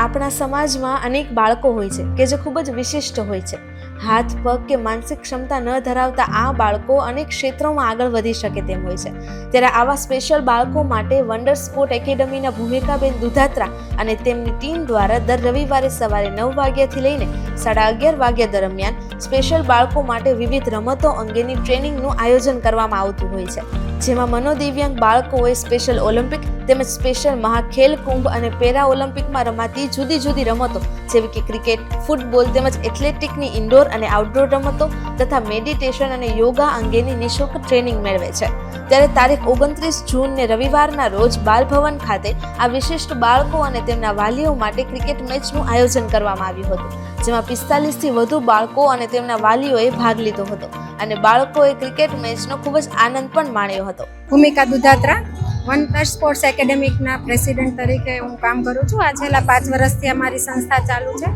આપણા સમાજમાં અનેક બાળકો હોય છે કે જે ખૂબ જ વિશિષ્ટ હોય છે. હાથ પગ કે માનસિક ક્ષમતા ન ધરાવતા આ બાળકો અનેક ક્ષેત્રોમાં આગળ વધી શકે તેમ હોય છે. ત્યારે આવા સ્પેશિયલ બાળકો માટે વન્ડર સ્પોર્ટ એકેડમીના ભૂમિકાબેન દુધાત્રા અને તેમની ટીમ દ્વારા દર રવિવારે સવારે 9 વાગ્યાથી લઈને 11:30 વાગ્યા દરમિયાન સ્પેશિયલ બાળકો માટે વિવિધ રમતો અંગેની ટ્રેનિંગનું આયોજન કરવામાં આવતું હોય છે. જેમાં મનોદિવ્યાંગ બાળકોએ સ્પેશિયલ ઓલિમ્પિક તેમજ સ્પેશિયલ મહાખેલ કુંભ અને પેરા ઓલિમ્પિકમાં રમાતી જુદી જુદી રમતો જેવી કે ક્રિકેટ, ફૂટબોલ તેમજ એથ્લેટિકની ઇન્ડોર અને આઉટડોર રમતો તથા મેડિટેશન અને યોગા અંગેની નિઃશુલ્ક ટ્રેનિંગ મેળવે છે. ત્યારે તારીખ 29 જૂનને રવિવારના રોજ બાલભવન ખાતે આ વિશિષ્ટ બાળકો અને તેમના વાલીઓ માટે ક્રિકેટ મેચનું આયોજન કરવામાં આવ્યું હતું, જેમાં 45થી વધુ બાળકો અને તેમના વાલીઓએ ભાગ લીધો હતો અને બાળકોએ ક્રિકેટ મેચનો ખૂબ જ આનંદ પણ માણ્યો હતો. ભૂમિકા દુધાત્રા, વન્ડર સ્પોર્ટ્સ એકેડેમીના પ્રેસિડેન્ટ તરીકે હું કામ કરું છું. આ છેલ્લા 5 વર્ષથી અમારી સંસ્થા ચાલુ છે.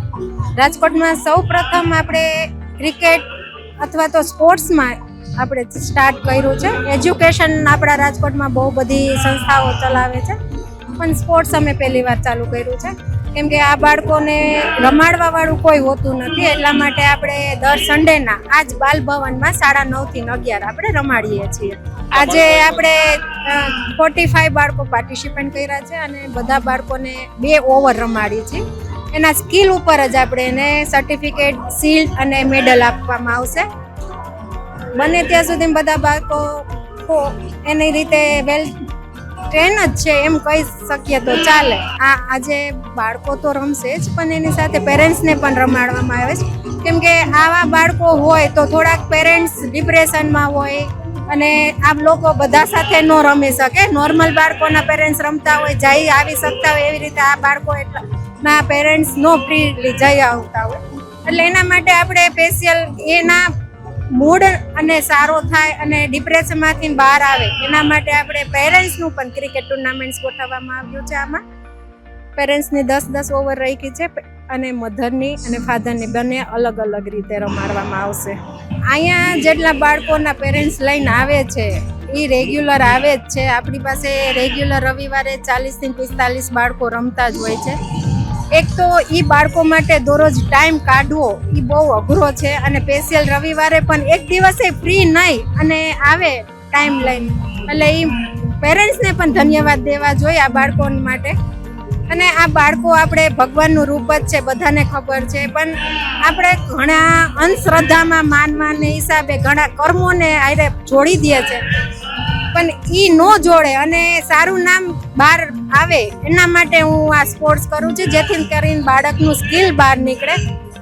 રાજકોટમાં સૌ પ્રથમ આપણે ક્રિકેટ અથવા તો સ્પોર્ટ્સમાં આપણે સ્ટાર્ટ કર્યું છે. એજ્યુકેશન આપણા રાજકોટમાં બહુ બધી સંસ્થાઓ ચલાવે છે, પણ સ્પોર્ટ્સ અમે પહેલી વાર ચાલુ કર્યું છે. કેમ કે આ બાળકોને રમાડવા વાળું કોઈ હોતું નથી, એટલા માટે આપણે દર સન્ડેના આજ બાલભવનમાં 9:30 થી 11 આપણે રમાડીએ છીએ. આજે આપણે 45 બાળકો પાર્ટિસિપેટ કર્યા છે અને બધા બાળકોને 2 ઓવર રમાડી છે. એના સ્કિલ ઉપર જ આપણે એને સર્ટિફિકેટ, શીલ્ડ અને મેડલ આપવામાં આવશે. બને ત્યાં સુધી બધા બાળકો એની રીતે વેલ ટ્રેન જ છે એમ કહી શકીએ તો ચાલે. આજે બાળકો તો રમશે જ, પણ એની સાથે પેરેન્ટ્સને પણ રમાડવામાં આવે છે. કેમ કે આવા બાળકો હોય તો થોડાક પેરેન્ટ્સ ડિપ્રેશનમાં હોય અને આ લોકો બધા સાથે ન રમી શકે. નોર્મલ બાળકોના પેરેન્ટ્સ રમતા હોય, જઈ આવી શકતા હોય, એવી રીતે આ બાળકો એટલા પેરેન્ટ્સ નો ફ્રીલી જઈ આવતા હોય. એટલે એના માટે આપણે સ્પેશિયલ એના મૂડ અને સારો થાય અને ડિપ્રેશનમાંથી બહાર આવે એના માટે આપણે પેરેન્ટ્સનું પણ ક્રિકેટ ટુર્નામેન્ટ્સ ગોઠવવામાં આવ્યું છે. આમાં પેરેન્ટ્સની 10-10 ઓવર રાખી છે અને મધરની અને ફાધરની બંને અલગ અલગ રીતે રમાડવામાં આવશે. અહીંયા જેટલા બાળકોના પેરેન્ટ્સ લઈને આવે છે એ રેગ્યુલર આવે જ છે. આપણી પાસે રેગ્યુલર રવિવારે 40થી 45 બાળકો રમતા જ હોય છે. એક તો એ બાળકો માટે દરરોજ ટાઈમ કાઢવો એ બહુ અઘરો છે અને સ્પેશિયલ રવિવારે પણ એક દિવસે ફ્રી નહીં અને આવે ટાઈમ લઈને, એટલે એ પેરેન્ટ્સને પણ ધન્યવાદ દેવા જોઈએ આ બાળકો માટે. અને આ બાળકો આપણે ભગવાનનું રૂપ જ છે, બધાને ખબર છે, પણ આપણે ઘણા અંધશ્રદ્ધામાં માનવાને હિસાબે ઘણા કર્મોને આરે જોડી દે છે, પણ એ ન જોડે અને સારું નામ બહાર આવે એના માટે હું આ સ્પોર્ટ્સ કરું છું, જેથી કરીને બાળકનું સ્કિલ બહાર નીકળે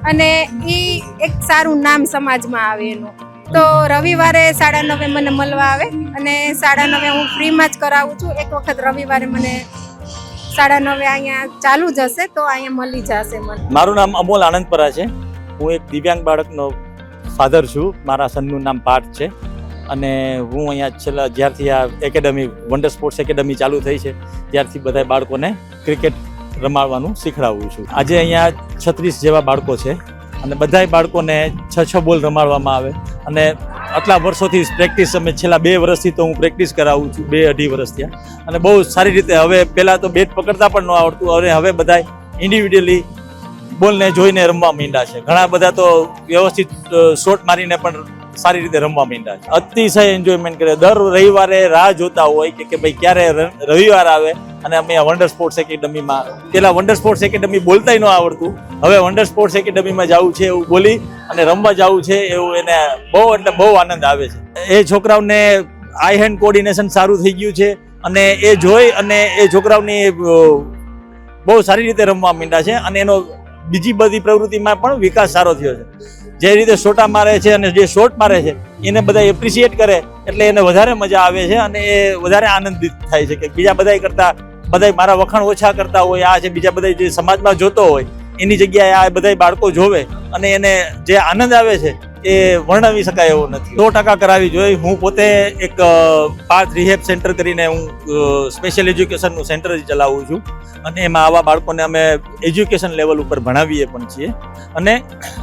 અને એ એક સારું નામ સમાજમાં આવે એનું. તો રવિવારે 9:30 મને મળવા આવે અને 9:30 હું ફ્રીમાં જ કરાવું છું. એક વખત રવિવારે મને 9:30 અહીંયા ચાલુ જ હશે તો અહીંયા મળી જશે મને. મારું નામ અમોલ આનંદપરા છે. હું એક દિવ્યાંગ બાળકનો ફાધર છું. મારા સનનું નામ પાર્થ છે અને હું અહીંયા છેલ્લા જ્યારથી આ એકેડમી વન્ડર સ્પોર્ટ્સ એકેડમી ચાલુ થઈ છે ત્યારથી બધા બાળકોને ક્રિકેટ રમાડવાનું શીખડાવું છું. આજે અહીંયા 36 જેવા બાળકો છે અને બધા બાળકોને 6 બોલ રમાડવામાં આવે અને આટલા વર્ષોથી પ્રેક્ટિસ અમે છેલ્લા 2 વર્ષથી તો હું પ્રેક્ટિસ કરાવું છું, 2-2.5 વર્ષ થયા અને બહુ સારી રીતે. હવે પહેલાં તો બેટ પકડતા પણ ન આવડતું, હવે બધા ઇન્ડિવિડ્યુઅલી બોલને જોઈને રમવા માંડ્યા છે. ઘણા બધા તો વ્યવસ્થિત શોટ મારીને પણ સારી રીતે રમવા માંડ્યા છે. અતિશય એન્જોયમેન્ટ કરે. દર રવિવારે રાહ જોતા હોય કે ભાઈ ક્યારે રવિવાર આવે અને અમે આ વન્ડર સ્પોર્ટ્સ એકેડમીમાં, પેલા વન્ડર સ્પોર્ટ્સ એકેડમી બોલતાય ન આવડતું, હવે વન્ડર સ્પોર્ટ્સ એકેડમીમાં જવું છે એવું બોલી અને રમવા જવું છે એવું એને બહુ આનંદ આવે છે. એ છોકરાઓને આઈ હેન્ડ કોર્ડિનેશન સારું થઈ ગયું છે અને એ જોઈ અને એ છોકરાઓની બહુ સારી રીતે રમવા માંડ્યા છે અને એનો બીજી બધી પ્રવૃત્તિમાં પણ વિકાસ સારો થયો છે. જે રીતે શોટા મારે છે અને જે શોટ મારે છે એને બધા એપ્રિશિએટ કરે એટલે એને વધારે મજા આવે છે અને એ વધારે આનંદિત થાય છે કે બીજા બધા કરતાં બધા મારા વખાણ ઓછા કરતા હોય, આ છે બીજા બધા જે સમાજમાં જોતો હોય એની જગ્યાએ આ બધા બાળકો જોવે અને એને જે આનંદ આવે છે એ વર્ણવી શકાય એવો નથી. 100% કરાવી જોઈએ. હું પોતે એક પાર્થ રિહેબ સેન્ટર કરીને હું સ્પેશિયલ એજ્યુકેશનનું સેન્ટર ચલાવું છું અને એમાં આવા બાળકોને અમે એજ્યુકેશન લેવલ ઉપર ભણાવીએ પણ છીએ અને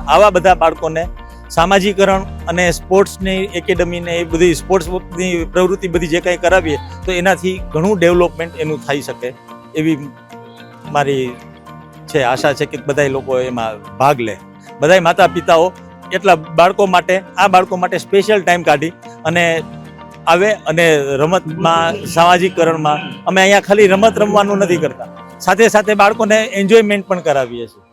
આવા બધા બાળકોને સામાજિકરણ અને સ્પોર્ટ્સની એકેડમીને એ બધી સ્પોર્ટ્સની પ્રવૃત્તિ બધી જે કંઈ કરાવીએ તો એનાથી ઘણું ડેવલપમેન્ટ એનું થઈ શકે એવી મારી છે, આશા છે કે બધા લોકો એમાં ભાગ લે. બધા માતા પિતાઓ એટલા બાળકો માટે સ્પેશિયલ ટાઈમ કાઢી અને આવે અને રમતમાં સામાજિકકરણમાં અમે અહીંયા ખાલી રમત રમવાનું નથી કરતા, સાથે સાથે બાળકોને એન્જોયમેન્ટ પણ કરાવીએ છીએ.